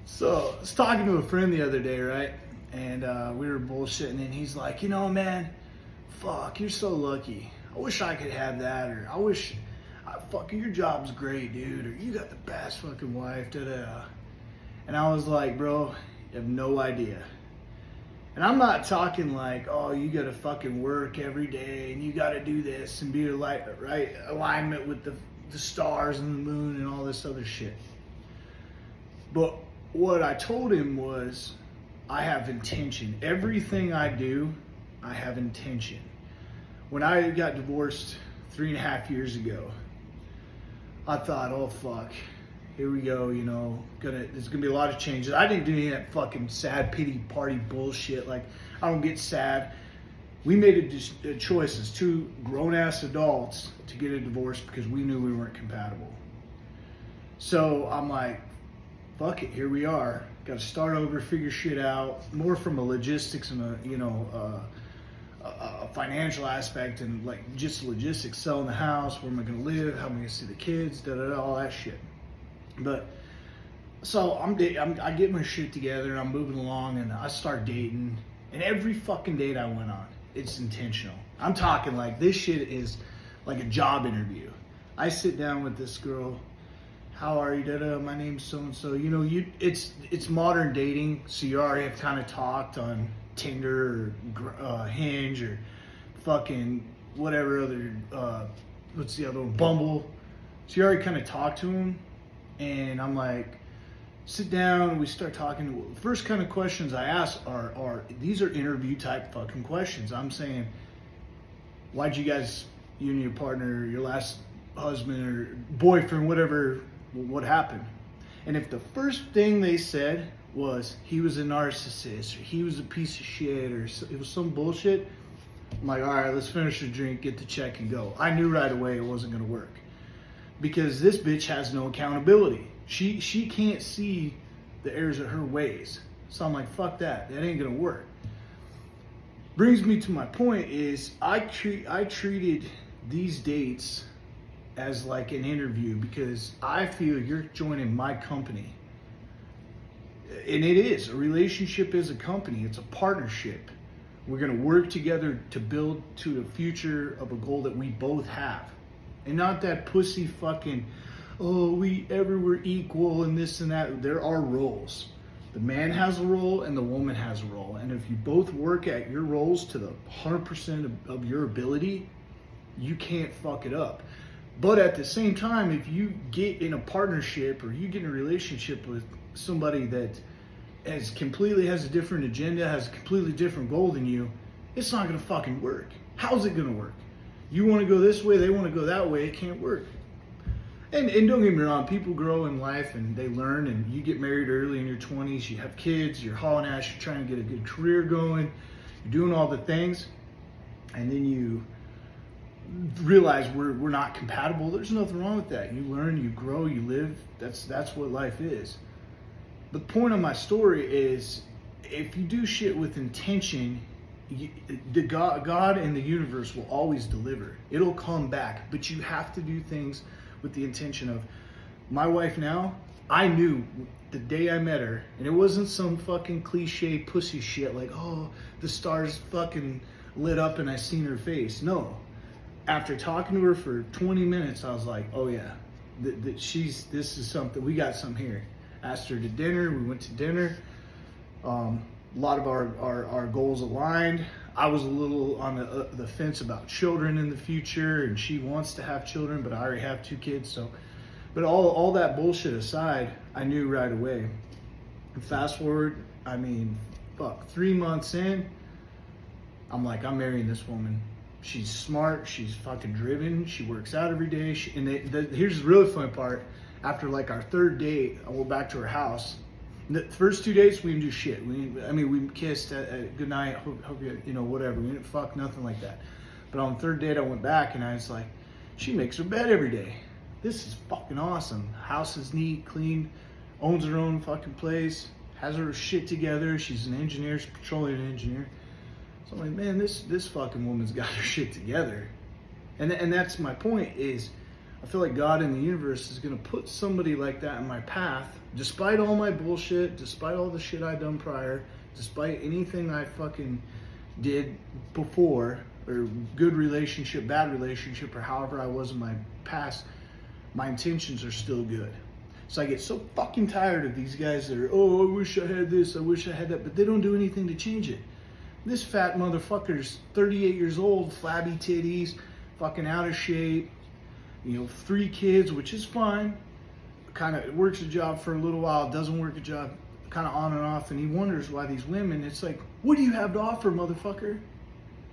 So I was talking to a friend the other day, right? And we were bullshitting, and he's like, man, fuck, you're so lucky. I wish I could have that, or I wish, fuck, your job's great, dude, or you got the best fucking wife, da da da. And I was like, bro, you have no idea. And I'm not talking like, oh, you gotta fucking work every day, and you gotta do this, and be right alignment with the stars and the moon and all this other shit. But what I told him was, I have intention. Everything I do, I have intention. When I got divorced 3.5 years ago, I thought, oh fuck, here we go, there's gonna be a lot of changes. I didn't do any of that fucking sad pity party bullshit. Like, I don't get sad. We made a choice as two grown-ass adults to get a divorce because we knew we weren't compatible. So I'm like, fuck it, here we are. Got to start over, figure shit out, more from a logistics and a financial aspect, and like just logistics, selling the house, where am I going to live, how am I going to see the kids, all that shit. But so I get my shit together, and I'm moving along, and I start dating, and every fucking date I went on, it's intentional. I'm talking like this shit is like a job interview. I sit down with this girl. How are you? My name's so and so. It's modern dating, so you already have kind of talked on Tinder or Hinge or fucking whatever other. What's the other one? Bumble. So you already kind of talked to him, and I'm like, sit down. And we start talking. First kind of questions I ask are these are interview type fucking questions. I'm saying, why'd you guys, you and your partner, your last husband or boyfriend, whatever. What happened? And if the first thing they said was he was a narcissist, or he was a piece of shit, or it was some bullshit, I'm like, all right, let's finish the drink, get the check, and go. I knew right away it wasn't going to work, because this bitch has no accountability. She can't see the errors of her ways. So I'm like, fuck that ain't going to work. Brings me to my point is I treated these dates as like an interview, because I feel you're joining my company. And it is. A relationship is a company. It's a partnership. We're going to work together to build to a future of a goal that we both have. And not that pussy fucking, oh, we're equal and this and that. There are roles. The man has a role and the woman has a role. And if you both work at your roles to the 100% of your ability, you can't fuck it up. But at the same time, if you get in a partnership or you get in a relationship with somebody that completely has a different agenda, has a completely different goal than you, it's not going to fucking work. How's it going to work? You want to go this way, they want to go that way, it can't work. And don't get me wrong, people grow in life and they learn, and you get married early in your 20s, you have kids, you're hauling ass, you're trying to get a good career going, you're doing all the things, and then you realize we're not compatible. There's nothing wrong with that. You learn, you grow, you live. That's what life is. The point of my story is, if you do shit with intention, God and the universe will always deliver. It'll come back, but you have to do things with the intention of, my wife now, I knew the day I met her, and it wasn't some fucking cliche pussy shit like, oh, the stars fucking lit up and I seen her face. No. After talking to her for 20 minutes, I was like, oh yeah, this is something, we got something here. Asked her to dinner, we went to dinner. A lot of our goals aligned. I was a little on the fence about children in the future, and she wants to have children, but I already have 2 kids. So, but all that bullshit aside, I knew right away. And fast forward, 3 months in, I'm like, I'm marrying this woman. She's smart, she's fucking driven, she works out every day. Here's the really fun part. After like our 3rd date, I went back to her house. The first 2 dates, we didn't do shit. We kissed good night, hope you, whatever. We didn't fuck, nothing like that. But on the 3rd date, I went back and I was like, she makes her bed every day. This is fucking awesome. House is neat, clean, owns her own fucking place, has her shit together. She's an engineer, she's a petroleum engineer. So I'm like, man, this fucking woman's got her shit together. And that's my point is, I feel like God in the universe is going to put somebody like that in my path, despite all my bullshit, despite all the shit I done prior, despite anything I fucking did before, or good relationship, bad relationship, or however I was in my past, my intentions are still good. So I get so fucking tired of these guys that are, oh, I wish I had this, I wish I had that, but they don't do anything to change it. This fat motherfucker's 38 years old, flabby titties, fucking out of shape, 3 kids, which is fine. Kind of works a job for a little while, doesn't work a job, kind of on and off, and he wonders why these women, it's like, what do you have to offer, motherfucker?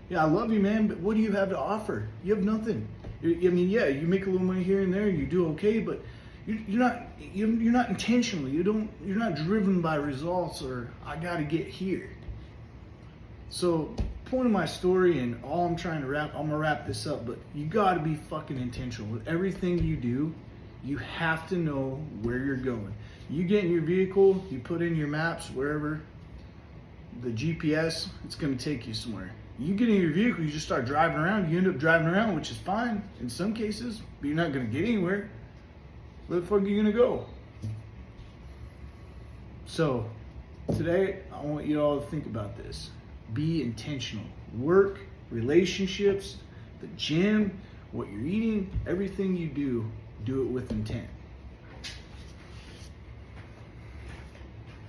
Yeah, I love you, man, but what do you have to offer? You have nothing. I mean, yeah, you make a little money here and there, and you do okay, but you're not intentional. You're not driven by results or I got to get here. So, point of my story, and all I'm gonna wrap this up, but you got to be fucking intentional with everything you do. You have to know where you're going. You get in your vehicle, you put in your maps, wherever, the GPS, it's going to take you somewhere. You get in your vehicle, you just start driving around, you end up driving around, which is fine in some cases, but you're not going to get anywhere. Where the fuck are you going to go? So, today, I want you all to think about this. Be intentional. Work, relationships, the gym, what you're eating, everything you do it with intent.